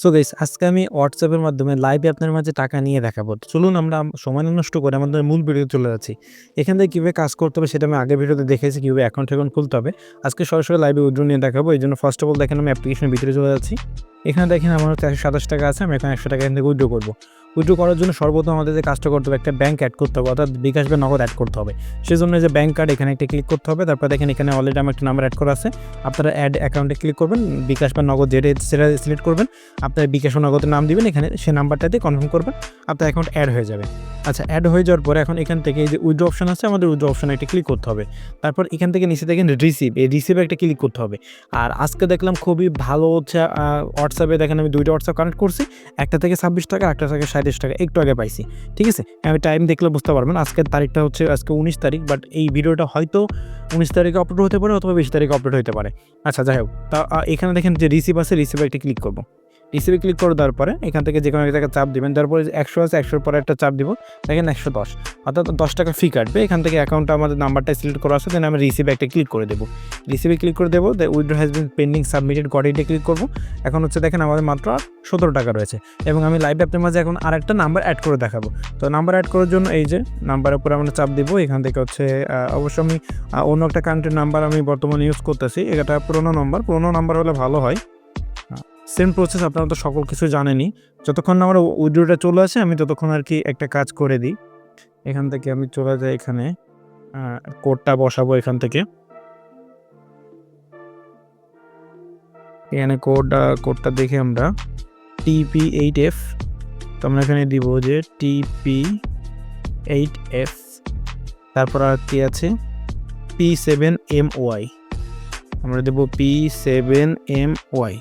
So guys আজকে আমি WhatsApp এর মাধ্যমে লাইভে আপনার মাঝে টাকা নিয়ে দেখাবো। চলুন আমরা সময় না নষ্ট করে আমাদের মূল ভিডিওতে চলে যাচ্ছি। এখান থেকে কিভাবে কাজ করতে হবে সেটা আমি আগের ভিডিওতে দেখিয়েছি, কিভাবে অ্যাকাউন্ট খুলতে হবে। আজকে সরাসরি লাইভে উইথড্র নিয়ে দেখাবো। এইজন্য ফার্স্ট অফ অল দেখেন আমি অ্যাপ্লিকেশনের ভিতরে চলে যাচ্ছি। এখানে দেখেন আমার হচ্ছে 127 টাকা আছে। আমি এখন 100 টাকা এখান থেকে উইথড্র করবো। উইথড্র করার জন্য সর্বপ্রথম আমাদের যে কাজটা করতে হবে, একটা ব্যাংক অ্যাড করতে হবে, অর্থাৎ বিকাশ বা নগদ অ্যাড করতে হবে। সেজন্য যে ব্যাংক কার্ড এখানে একটা ক্লিক করতে হবে। তারপর দেখেন এখানে অলরেডি আমার একটা নাম্বার অ্যাড করা আছে। আপনারা অ্যাড অ্যাকাউন্টে ক্লিক করবেন, বিকাশ বা নগদ যেটা সেটা সিলেক্ট করবেন। আপনার বিকাশ ও নগদের নাম দিবেন, এখানে সে নাম্বারটা দিয়ে কনফার্ম করবেন, আপনার অ্যাকাউন্ট অ্যাড হয়ে যাবে। আচ্ছা, অ্যাড হয়ে যাওয়ার পরে এখন এখান থেকে এই যে উইথড্র অপশন আছে, আমাদের উইথড্র অপশনে একটা ক্লিক করতে হবে। তারপর এখান থেকে নিচে দেখেন রিসিভ, এই রিসিভে একটা ক্লিক করতে হবে। আর আজকে দেখলাম খুবই ভালো হচ্ছে হোয়াটসঅ্যাপে দেখেন আমি 2টা হোয়াটসঅ্যাপ কানেক্ট করছি। একটা থেকে 26 টাকা, একটা থেকে 27 টাকা, একটু আগে পাইছি। ঠিক আছে, আমি টাইম দেখলে বুঝতে পারবেন। আজকের তারিখটা হচ্ছে আজকে 19 তারিখ, বাট এই ভিডিওটা হয়তো 19 তারিখে আপলোড হতে পারে অথবা 20 তারিখে আপলোড হতে পারে। আচ্ছা, যাই হোক, তা এখানে দেখেন যে রিসিভ আছে, রিসিভে একটা ক্লিক করবো। রিসিভে ক্লিক করে দেওয়ার পরে এখান থেকে যে কোনো একটা চাপ দিবেন। তারপরে 100 আছে, 100-র পরে একটা চাপ দিব, দেখেন 110, অর্থাৎ 10 টাকা ফি কাটবে। এখান থেকে অ্যাকাউন্টটা আমাদের নাম্বারটা সিলেক্ট করা আছে, দেন আমি রিসিভে একটা ক্লিক করে দেবো। রিসিভে ক্লিক করে দেবো, withdraw has been pending submitted, গডিতে ক্লিক করবো। এখন হচ্ছে দেখেন আমাদের মাত্র 17 টাকা রয়েছে এবং আমি লাইভে আপনার মাঝে এখন আরেকটা নাম্বার অ্যাড করে দেখাবো। তো নাম্বার অ্যাড করার জন্য এই যে নাম্বারের উপরে আমরা চাপ দিব। এখান থেকে হচ্ছে অবশ্য আমি অন্য একটা কান্ট্রির নাম্বার আমি বর্তমানে ইউজ করতেছি। এটা পুরোনো নাম্বার হলে ভালো হয়। সেম প্রসেস, আপনারা তো সকল কিছু জানেনই। যতক্ষণ না আমার উইথড্রটা চলে আসে আমি ততক্ষণ আর কি একটা কাজ করে দিই। এখান থেকে আমি চলে যাই, এখানে কোডটা বসাবো। এখান থেকে এখানে কোডটা দেখে আমরা TP8F, তো আমরা এখানে দিব যে TP8F, তারপর আর কি আছে P7MY, আমরা দেব P7MY,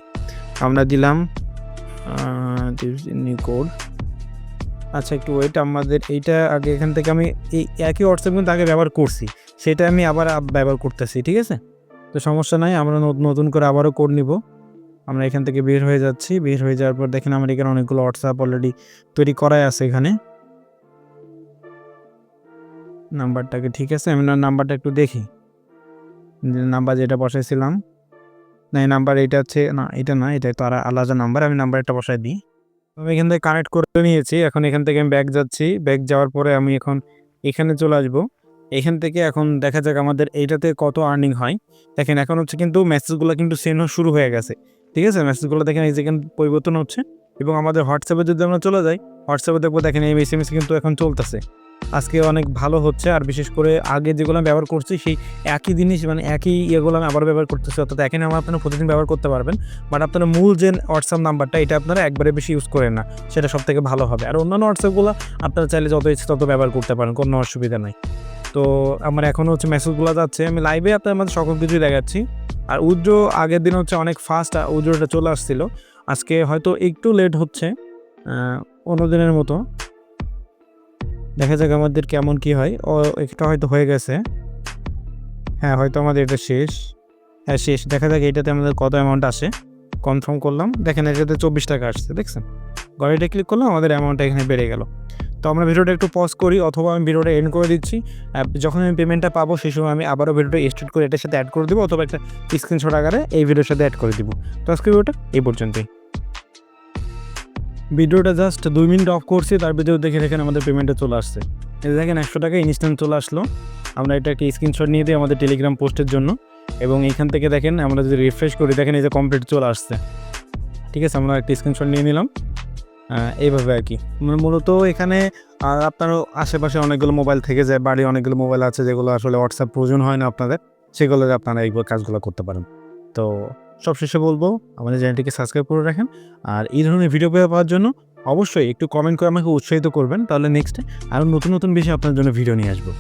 আমরা দিলাম নিউ কোড। আচ্ছা, একটু ওয়েট, আমাদের এইটা আগে এখান থেকে আমি এই একই হোয়াটসঅ্যাপ কিন্তু আগে ব্যবহার করছি, সেটা আমি আবার ব্যবহার করতেছি। ঠিক আছে, তো সমস্যা নাই, আমরা নতুন করে আবারও কোড নিব। আমরা এখান থেকে বের হয়ে যাচ্ছি। বের হয়ে যাওয়ার পর দেখেন আমার এখানে অনেকগুলো হোয়াটসঅ্যাপ অলরেডি তৈরি করাই আছে। এখানে নাম্বারটাকে, ঠিক আছে, আমি নাম্বারটা একটু দেখি, নাম্বার যেটা বসাইছিলাম, না এই নাম্বার এইটা হচ্ছে না, এটা না, এটা তো আর আলাদা নাম্বার। আমি নাম্বারটা বসাই দিই। আমি এখান থেকে কানেক্ট করে নিয়েছি। এখন এখান থেকে আমি ব্যাক যাচ্ছি। ব্যাক যাওয়ার পরে আমি এখন এখানে চলে আসবো। এখান থেকে এখন দেখা যাক আমাদের এইটাতে কত আর্নিং হয়। দেখেন এখন হচ্ছে কিন্তু মেসেজগুলো কিন্তু সেন্ড শুরু হয়ে গেছে। ঠিক আছে, মেসেজগুলো দেখেন এই যে এখানে পরিবর্তন হচ্ছে। এবং আমাদের হোয়াটসঅ্যাপে যদি আমরা চলে যাই, হোয়াটসঅ্যাপে দেখবো দেখেন এই SMS কিন্তু এখন চলতেছে। আজকে অনেক ভালো হচ্ছে। আর বিশেষ করে আগে যেগুলো আমি ব্যবহার করছি সেই একই জিনিস, মানে একই ইয়েগুলো আমি আবার ব্যবহার করতেছি, অর্থাৎ একই নাম্বার আপনারা প্রতিদিন ব্যবহার করতে পারবেন। বাট আপনারা মূল যে হোয়াটসঅ্যাপ নাম্বারটা, এটা আপনারা একবারে বেশি ইউজ করেন না, সেটা সব থেকে ভালো হবে। আর অন্যান্য হোয়াটসঅ্যাপগুলো আপনারা চাইলে যত ইচ্ছে তত ব্যবহার করতে পারেন, কোনো অসুবিধা নাই। তো আমার এখনও হচ্ছে মেসেজগুলো যাচ্ছে, আমি লাইভে আপনার মধ্যে সকল কিছুই দেখাচ্ছি। আর উইথড্র আগের দিন হচ্ছে অনেক ফাস্ট উইথড্রটা চলে আসছিল। আজকে হয়তো একটু লেট হচ্ছে অন্য দিনের মতো। দেখা যাক আমাদের কেমন কি হয়। একটা হয়তো হয়ে গেছে, হ্যাঁ হয়তো আমাদের এটা শেষ। হ্যাঁ শেষ, দেখা যাক এইটাতে আমাদের কত অ্যামাউন্ট আসে। কনফার্ম করলাম, দেখেন এটাতে 24 টাকা আসছে, দেখছেন। ঘরেটা ক্লিক করলাম, আমাদের অ্যামাউন্টটা এখানে বেড়ে গেল। তো আমরা ভিডিওটা একটু পজ করি, অথবা আমি ভিডিওটা এন্ড করে দিচ্ছি। যখন আমি পেমেন্টটা পাবো সেই সময় আমি আবারও ভিডিওটা এডিট করে এটার সাথে অ্যাড করে দেবো, অথবা একটা স্ক্রিনশট আকারে এই ভিডিওর সাথে অ্যাড করে দিব। তো আজকে ভিডিওটা এই পর্যন্তই। ভিডিওটা জাস্ট 2 মিনিট অফ করছি, তার ভিডিও দেখে দেখেন আমাদের পেমেন্টে চলে আসছে। এই দেখেন 100 টাকা ইনস্ট্যান্ট চলে আসলো। আমরা এটা একটা স্ক্রিনশট নিয়ে দিই আমাদের টেলিগ্রাম পোস্টের জন্য। এবং এইখান থেকে দেখেন আমরা যদি রিফ্রেশ করি, দেখেন এই যে কমপ্লিট চলে আসছে। ঠিক আছে, আমরা একটা স্ক্রিনশট নিয়ে নিলাম। এইভাবে আর কি মূলত এখানে আপনারও আশেপাশে অনেকগুলো মোবাইল থেকে যায়, বাড়ি অনেকগুলো মোবাইল আছে যেগুলো আসলে হোয়াটসঅ্যাপ প্রয়োজন হয় না আপনাদের, সেগুলো আপনারা এইগুলো কাজগুলো করতে পারেন। তো সবশেষে বলবো আমাদের চ্যানেলটিকে সাবস্ক্রাইব করে রাখেন। আর এই ধরনের ভিডিও পাওয়ার জন্য অবশ্যই একটু কমেন্ট করে আমাকে উৎসাহিত করবেন, তাহলে নেক্সটে আরও নতুন বিষয়ে আপনার জন্য ভিডিও নিয়ে আসবো।